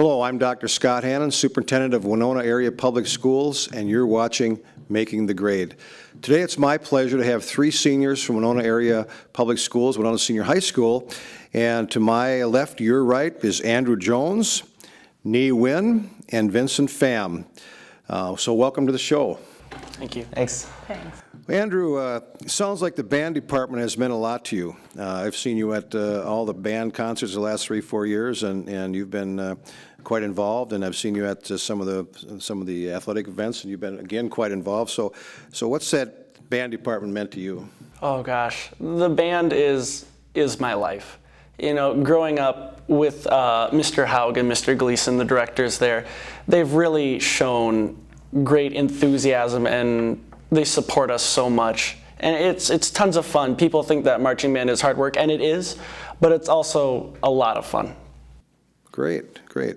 Hello, I'm Dr. Scott Hannon, Superintendent of Winona Area Public Schools, and you're watching Making the Grade. Today it's my pleasure to have three seniors from Winona Area Public Schools, Winona Senior High School, and to my left, your right, is Andrew Jones, Nee Wynn, and Vincent Pham. So welcome to the show. Thank you. Thanks. Thanks. Andrew, sounds like the band department has meant a lot to you. I've seen you at all the band concerts the last 3-4 years, and you've been quite involved. And I've seen you at some of the athletic events, and you've been again quite involved. So what's that band department meant to you? Oh gosh, the band is my life. You know, growing up with Mr. Haug and Mr. Gleason, the directors there, they've really shown great enthusiasm and they support us so much. And it's tons of fun. People think that marching band is hard work, and it is, but it's also a lot of fun. Great, great.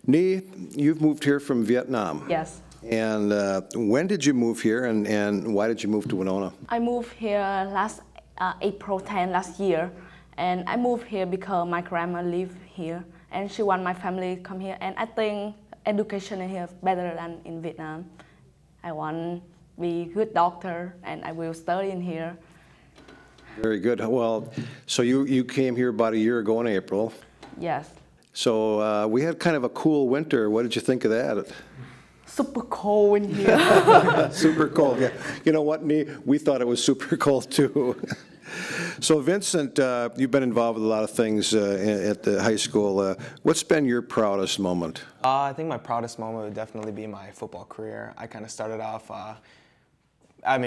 Nee, you've moved here from Vietnam. Yes. And when did you move here, and why did you move to Winona? I moved here last April 10 last year, and I moved here because my grandma lives here, and she want my family to come here, and I think education in here is better than in Vietnam. I want to be a good doctor, and I will study in here. Very good. Well, so you came here about a year ago in April. Yes. So we had kind of a cool winter. What did you think of that? Super cold in here. Super cold, yeah. You know what, Nee? We thought it was super cold too. So Vincent, you've been involved with a lot of things at the high school. What's been your proudest moment? I think my proudest moment would definitely be my football career. I kind of started off,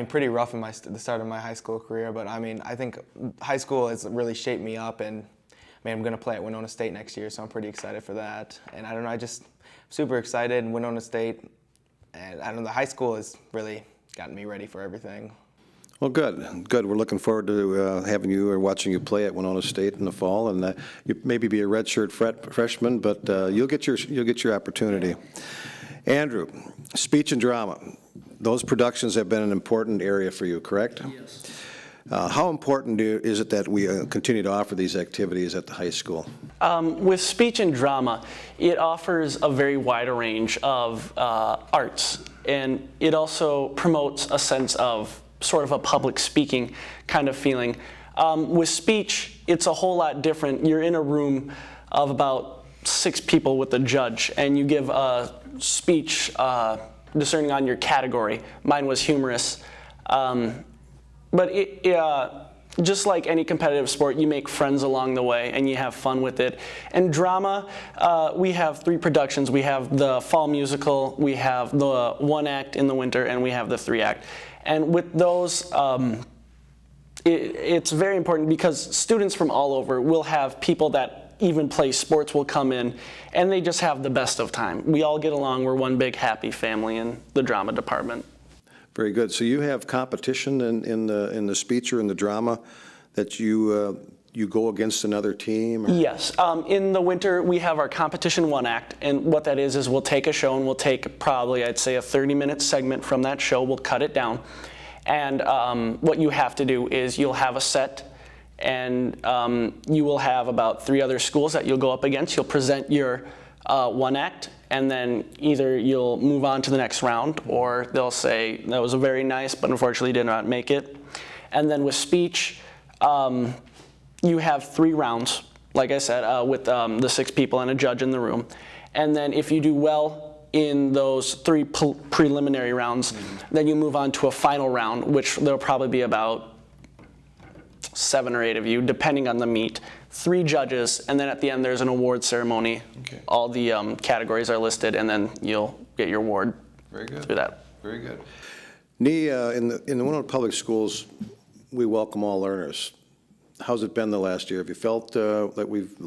pretty rough in the start of my high school career, but I think high school has really shaped me up, and I'm going to play at Winona State next year, so I'm pretty excited for that. And I don't know, I just super excited. Winona State, and I don't know, the high school has really gotten me ready for everything. Well, good, good. We're looking forward to having you or watching you play at Winona State in the fall, and you maybe be a redshirt freshman, but you'll get your opportunity. Andrew, speech and drama. Those productions have been an important area for you, correct? Yes. How important is it that we continue to offer these activities at the high school? With speech and drama, it offers a very wide range of arts, and it also promotes a sense of sort of a public speaking kind of feeling. With speech, it's a whole lot different. You're in a room of about 6 people with a judge, and you give a speech discerning on your category. Mine was humorous. But just like any competitive sport, you make friends along the way and you have fun with it. And drama, we have 3 productions. We have the fall musical, we have the 1-act in the winter, and we have the 3-act. And with those, it's very important because students from all over will have people that even play sports will come in, and they just have the best of time. We all get along. We're one big happy family in the drama department. Very good. So you have competition in the speech or in the drama that you go against another team? Or? Yes. In the winter, we have our competition 1-act, and what that is we'll take a show and we'll take probably, I'd say, a 30-minute segment from that show. We'll cut it down, and what you have to do is you'll have a set, and you will have about 3 other schools that you'll go up against. You'll present your 1-act, and then either you'll move on to the next round, or they'll say, that was very nice, but unfortunately did not make it. And then with speech, you have 3 rounds, like I said, with the 6 people and a judge in the room. And then if you do well in those 3 preliminary rounds, then you move on to a final round, which there'll probably be about 7 or 8 of you, depending on the meet. 3 judges, and then at the end there's an award ceremony. Okay. All the categories are listed, and then you'll get your award. Very good. Through that. Very good. Nee, in the Winona Public Schools, we welcome all learners. How's it been the last year? Have you felt that we've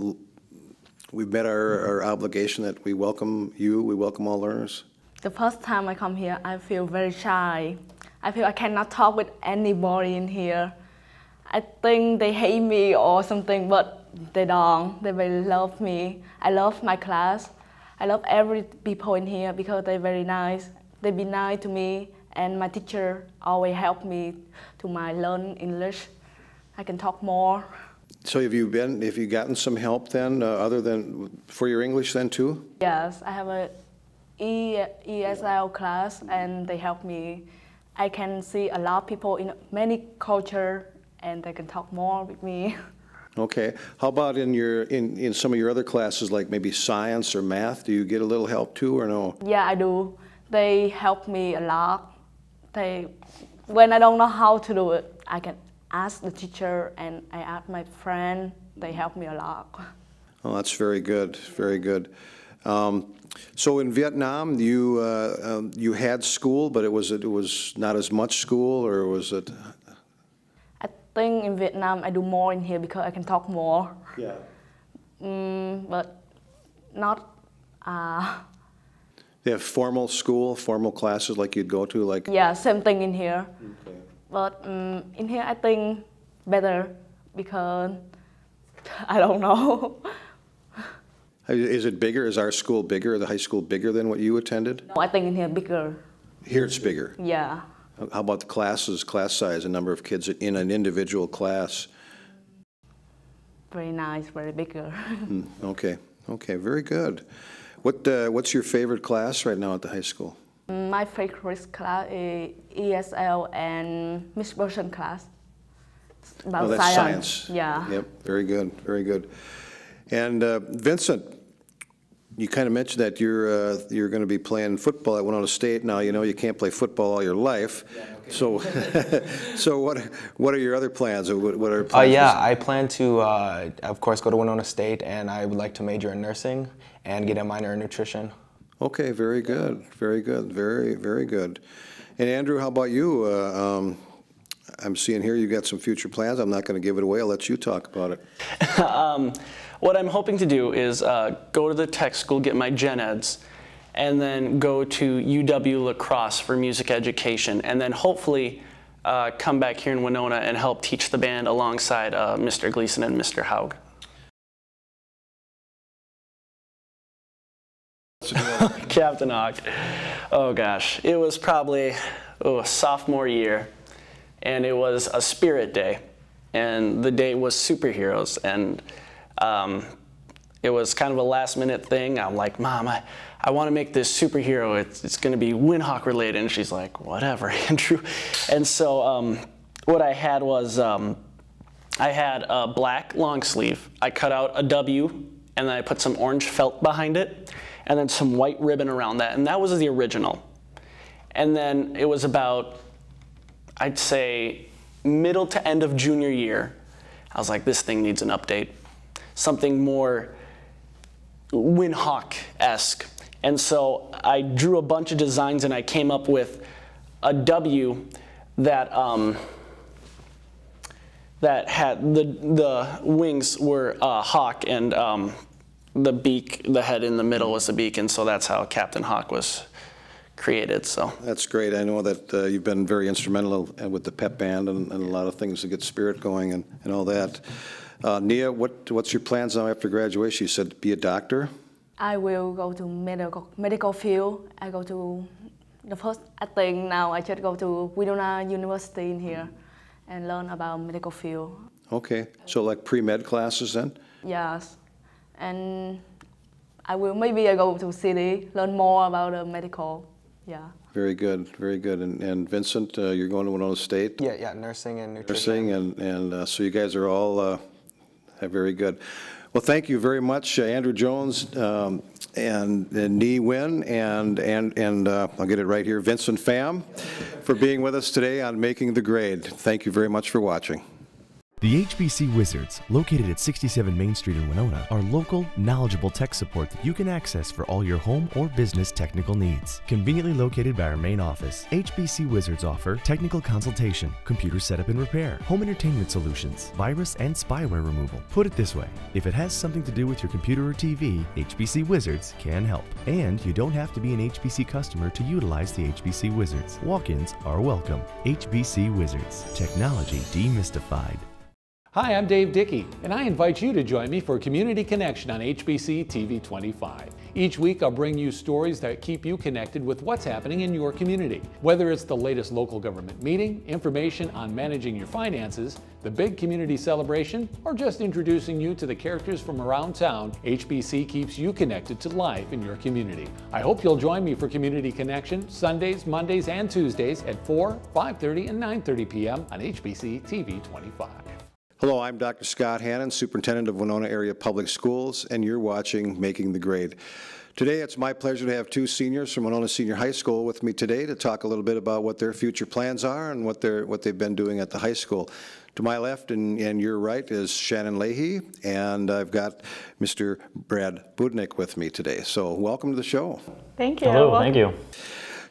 met our obligation that we welcome you, we welcome all learners? The first time I come here, I feel very shy. I feel I cannot talk with anybody in here. I think they hate me or something, but they don't. They really love me. I love my class. I love every people in here because they're very nice. They be nice to me, and my teacher always help me to learn English. I can talk more. So have you gotten some help then, other than for your English then too? Yes, I have a ESL class and they help me. I can see a lot of people in many cultures and they can talk more with me. Okay. How about in some of your other classes, like maybe science or math? Do you get a little help too, or no? Yeah, I do. They help me a lot. When I don't know how to do it, I can ask the teacher and I ask my friend. They help me a lot. Oh, that's very good. Very good. So in Vietnam, you had school, but it was not as much school, or was it? I think in Vietnam I do more in here because I can talk more. Yeah. But not. They have formal school, formal classes like you'd go to, like. Yeah, same thing in here. Okay. But in here I think better because I don't know. Is it bigger? Is our school bigger, the high school bigger than what you attended? No, I think in here bigger. Here it's bigger. Yeah. How about the classes, class size, the number of kids in an individual class? Very nice, very bigger. Okay, okay, very good. What's your favorite class right now at the high school? My favorite class is ESL and Mixed Version class. It's about that's science. Yeah. Yep, very good, very good. And Vincent, you kind of mentioned that you're going to be playing football at Winona State. Now, you know you can't play football all your life. Yeah, okay. So, so what are your other plans? Or what are plans? Yeah, I plan to, of course, go to Winona State, and I would like to major in nursing and get a minor in nutrition. Okay, very good, very good, very good. And Andrew, how about you? I'm seeing here you got some future plans. I'm not going to give it away. I'll let you talk about it. What I'm hoping to do is go to the tech school, get my gen eds, and then go to UW La Crosse for music education, and then hopefully come back here in Winona and help teach the band alongside Mr. Gleason and Mr. Haug. Captain Haug. Oh gosh, it was probably sophomore year, and it was a spirit day, and the day was superheroes, and it was kind of a last-minute thing. I'm like, Mom, I want to make this superhero. It's going to be Windhawk related. And she's like, whatever, Andrew. And so what I had was I had a black long sleeve. I cut out a W, and then I put some orange felt behind it, and then some white ribbon around that. And that was the original. And then it was about, I'd say, middle to end of junior year. I was like, this thing needs an update. Something more Windhawk-esque. And so I drew a bunch of designs and I came up with a W that that had the wings were hawk, and the beak, the head in the middle was the beak, and so that's how Captain Hawk was created. So that's great. I know that you've been very instrumental with the pep band and a lot of things to get spirit going and all that. Nia, what's your plans now after graduation? You said be a doctor? I will go to medical field. I go to the first, I think now I just go to Winona University in here and learn about medical field. Okay, so like pre-med classes then? Yes, and maybe I go to city, learn more about the medical, yeah. Very good, very good. And Vincent, you're going to Winona State? Yeah, nursing and nutrition. Nursing, and so you guys are all very good. Well, thank you very much, Andrew Jones and Nhi Nguyen, and I'll get it right here, Vincent Pham, for being with us today on Making the Grade. Thank you very much for watching. The HBC Wizards, located at 67 Main Street in Winona, are local, knowledgeable tech support that you can access for all your home or business technical needs. Conveniently located by our main office, HBC Wizards offer technical consultation, computer setup and repair, home entertainment solutions, virus and spyware removal. Put it this way, if it has something to do with your computer or TV, HBC Wizards can help. And you don't have to be an HBC customer to utilize the HBC Wizards. Walk-ins are welcome. HBC Wizards, technology demystified. Hi, I'm Dave Dickey, and I invite you to join me for Community Connection on HBC TV 25. Each week I'll bring you stories that keep you connected with what's happening in your community. Whether it's the latest local government meeting, information on managing your finances, the big community celebration, or just introducing you to the characters from around town, HBC keeps you connected to life in your community. I hope you'll join me for Community Connection Sundays, Mondays, and Tuesdays at 4, 5:30, and 9:30 p.m. on HBC TV 25. Hello, I'm Dr. Scott Hannon, Superintendent of Winona Area Public Schools, and you're watching Making the Grade. Today, it's my pleasure to have two seniors from Winona Senior High School with me today to talk a little bit about what their future plans are and what they've been doing at the high school. To my left and your right is Shannon Leahy, and I've got Mr. Brad Budnick with me today. So welcome to the show. Thank you. Hello, thank you.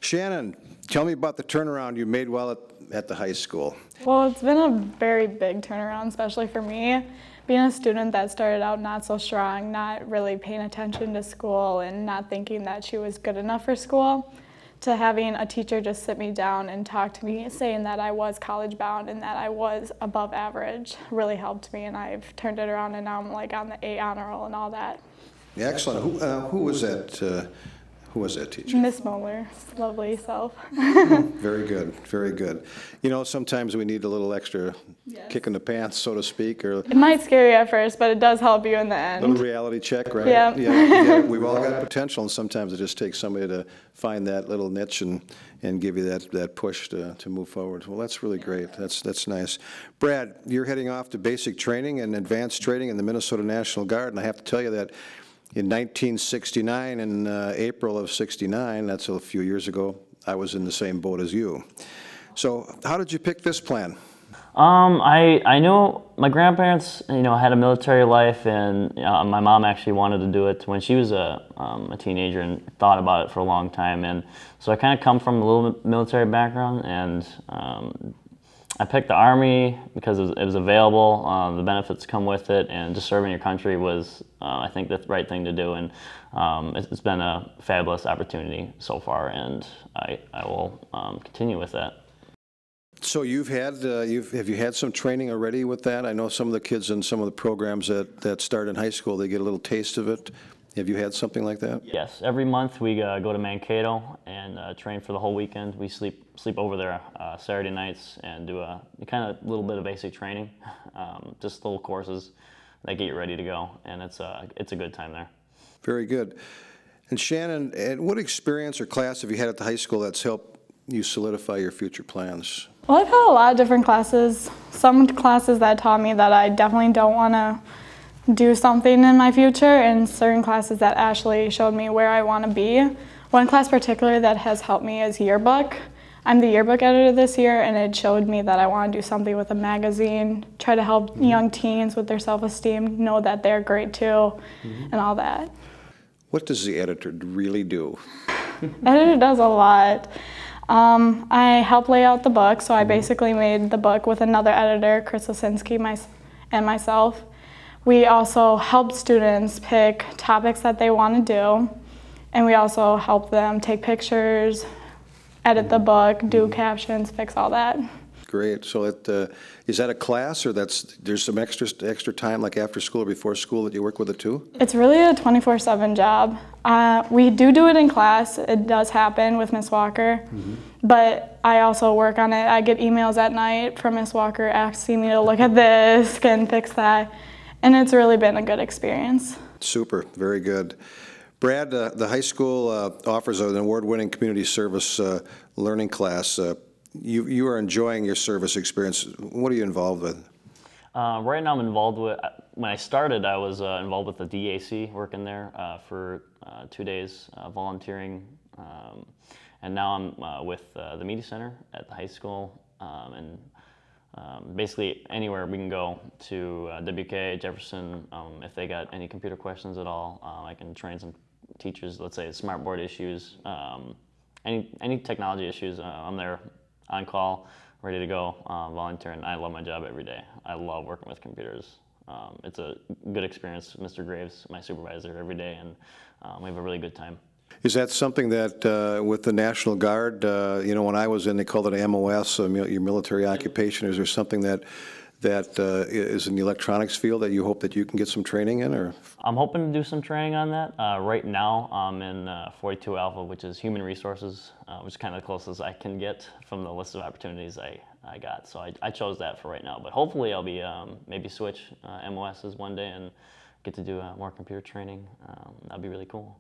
Shannon, tell me about the turnaround you made while at the high school. Well, it's been a very big turnaround, especially for me. Being a student that started out not so strong, not really paying attention to school and not thinking that she was good enough for school, to having a teacher just sit me down and talk to me saying that I was college bound and that I was above average really helped me, and I've turned it around and now I'm like on the A honor roll and all that. Excellent. Who was that? Who was that teacher? Miss Moeller, lovely self. Very good, very good. You know, sometimes we need a little extra kick in the pants, so to speak, or It might scare you at first, but it does help you in the a end. little reality check, right? Yeah. Yeah, we've all got potential, and sometimes it just takes somebody to find that little niche and give you that push to move forward. Well, that's really great. That's nice. Brad, you're heading off to basic training and advanced training in the Minnesota National Guard, and I have to tell you that in 1969, in April of '69, that's a few years ago, I was in the same boat as you. So how did you pick this plan? I know my grandparents, had a military life, and my mom actually wanted to do it when she was a teenager and thought about it for a long time. And so I kind of come from a little military background, and I picked the Army because it was available, the benefits come with it, and just serving your country was, I think, the right thing to do. And it's been a fabulous opportunity so far, and I will continue with that. So have you had some training already with that? I know some of the kids in some of the programs that start in high school, they get a little taste of it. Have you had something like that? Yes, every month we go to Mankato and train for the whole weekend. We sleep over there Saturday nights and do a kind of little bit of basic training, just little courses that get you ready to go, and it's a good time there. Very good. And Shannon, what experience or class have you had at the high school that's helped you solidify your future plans? Well, I've had a lot of different classes. Some classes that taught me that I definitely don't want to do something in my future, and certain classes that actually showed me where I want to be. One class particular that has helped me is Yearbook. I'm the yearbook editor this year, and it showed me that I want to do something with a magazine, try to help young teens with their self-esteem, know that they're great too, and all that. What does the editor really do? Editor does a lot. I help lay out the book, so I basically made the book with another editor, Chris Osinski, and myself. We also help students pick topics that they want to do, and we also help them take pictures, edit the book, do captions, fix all that. Great. So is that a class, or there's some extra time, like after school or before school, that you work with it too? It's really a 24/7 job. We do it in class. It does happen with Miss Walker, but I also work on it. I get emails at night from Miss Walker asking me to look at this and fix that, and it's really been a good experience. Super. Very good. Brad, the high school offers an award-winning community service learning class. You are enjoying your service experience. What are you involved with? Right now I'm involved with, when I started I was involved with the DAC, working there for 2 days volunteering, and now I'm with the Media Center at the high school, and basically anywhere we can go to WK, Jefferson, if they got any computer questions at all. I can train some teachers, let's say smartboard issues, any technology issues. I'm there on call, ready to go, volunteering. I love my job every day. I love working with computers. It's a good experience. Mr. Graves, my supervisor, every day, and we have a really good time. Is that something that with the National Guard, when I was in, they called it MOS, your military occupation. Is there something that that is in the electronics field that you hope that you can get some training in, or? I'm hoping to do some training on that. Right now, I'm in 42 Alpha, which is human resources, which is kind of the closest I can get from the list of opportunities I got. So I chose that for right now. But hopefully I'll be maybe switch MOSs one day and get to do more computer training. That'd be really cool.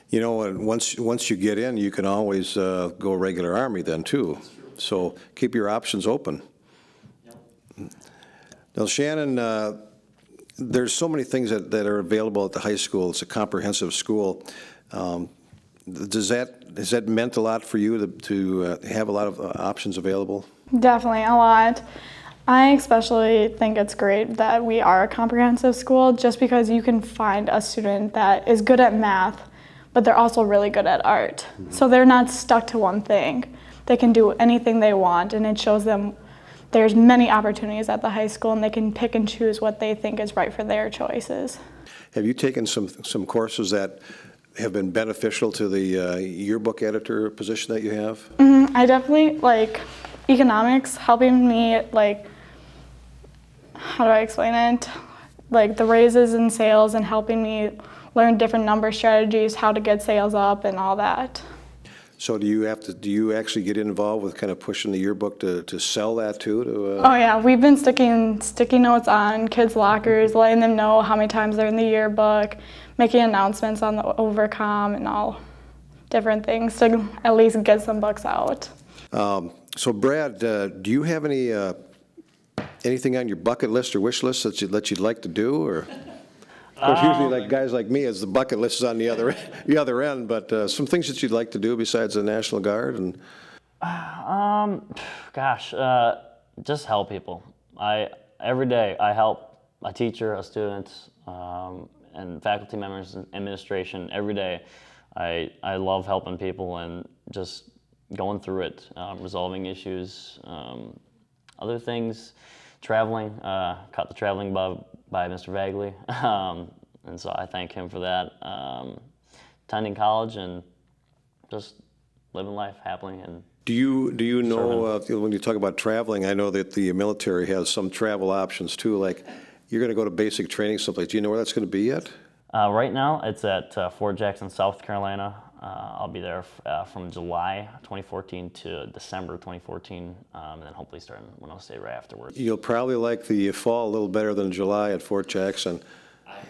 You know, and once you get in, you can always go regular Army then too. So keep your options open. Now, Shannon, there's so many things that are available at the high school. It's a comprehensive school. Has that meant a lot for you to have a lot of options available? Definitely a lot. I especially think it's great that we are a comprehensive school, just because you can find a student that is good at math, but they're also really good at art. So they're not stuck to one thing. They can do anything they want, and it shows them there's many opportunities at the high school, and they can pick and choose what they think is right for their choices. Have you taken some courses that have been beneficial to the yearbook editor position that you have? I definitely like economics, helping me, like, how do I explain it? Like the raises in sales and helping me learn different number strategies, how to get sales up and all that. So do you actually get involved with kind of pushing the yearbook to sell that too? Oh yeah, we've been sticking sticky notes on kids' lockers, letting them know how many times they're in the yearbook, making announcements on the overcom and all different things to at least get some books out. So Brad, do you have anything on your bucket list or wish list that you'd like to do, or? Of course, usually, like guys like me, as the bucket list is on the other end. But some things that you'd like to do besides the National Guard, and gosh, just help people. Every day I help a teacher, a student, and faculty members, and administration. Every day, I love helping people and just going through it, resolving issues, other things, traveling. Caught the traveling bug by Mr. Vagley, and so I thank him for that. Attending college and just living life happily. And do you know when you talk about traveling? I know that the military has some travel options too. Like you're going to go to basic training someplace. Do you know where that's going to be yet? Right now, it's at Fort Jackson, South Carolina. I'll be there from July 2014 to December 2014, and then hopefully starting Winona State right afterwards. You'll probably like the fall a little better than July at Fort Jackson.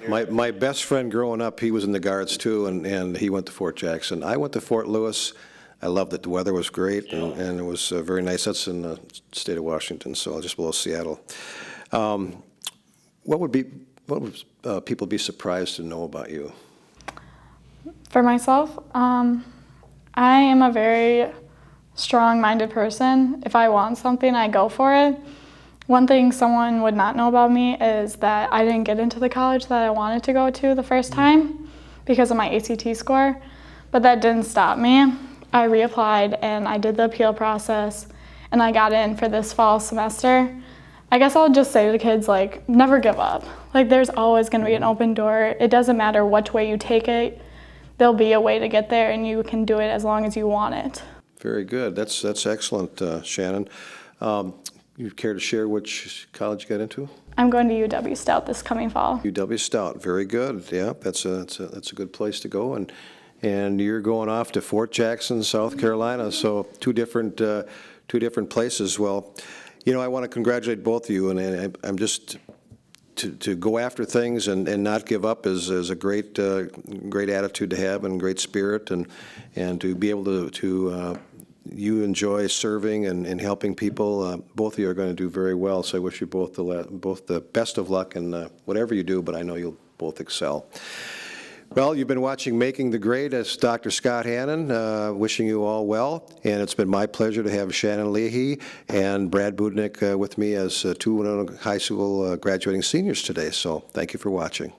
My best friend growing up, he was in the Guards too, and he went to Fort Jackson. I went to Fort Lewis. I loved it. The weather was great, and it was very nice. That's in the state of Washington, so just below Seattle. What would people be surprised to know about you? For myself, I am a very strong-minded person. If I want something, I go for it. One thing someone would not know about me is that I didn't get into the college that I wanted to go to the first time because of my ACT score, but that didn't stop me. I reapplied and I did the appeal process and I got in for this fall semester. I guess I'll just say to the kids, like, never give up. Like, there's always going to be an open door. It doesn't matter which way you take it. There'll be a way to get there, and you can do it as long as you want it. Very good. That's excellent, Shannon. You care to share which college you got into? I'm going to UW Stout this coming fall. UW Stout. Very good. Yeah, that's a good place to go. And you're going off to Fort Jackson, South Carolina. So two different places. Well, you know, I want to congratulate both of you, and I'm just. To go after things and not give up is a great attitude to have, and great spirit, and to be able to you enjoy serving and helping people. Both of you are going to do very well, so I wish you both the best of luck in whatever you do, but I know you'll both excel. Well, you've been watching Making the Grade. As Dr. Scott Hannon, wishing you all well, and it's been my pleasure to have Shannon Leahy and Brad Budnick with me as two Winona High School graduating seniors today, so thank you for watching.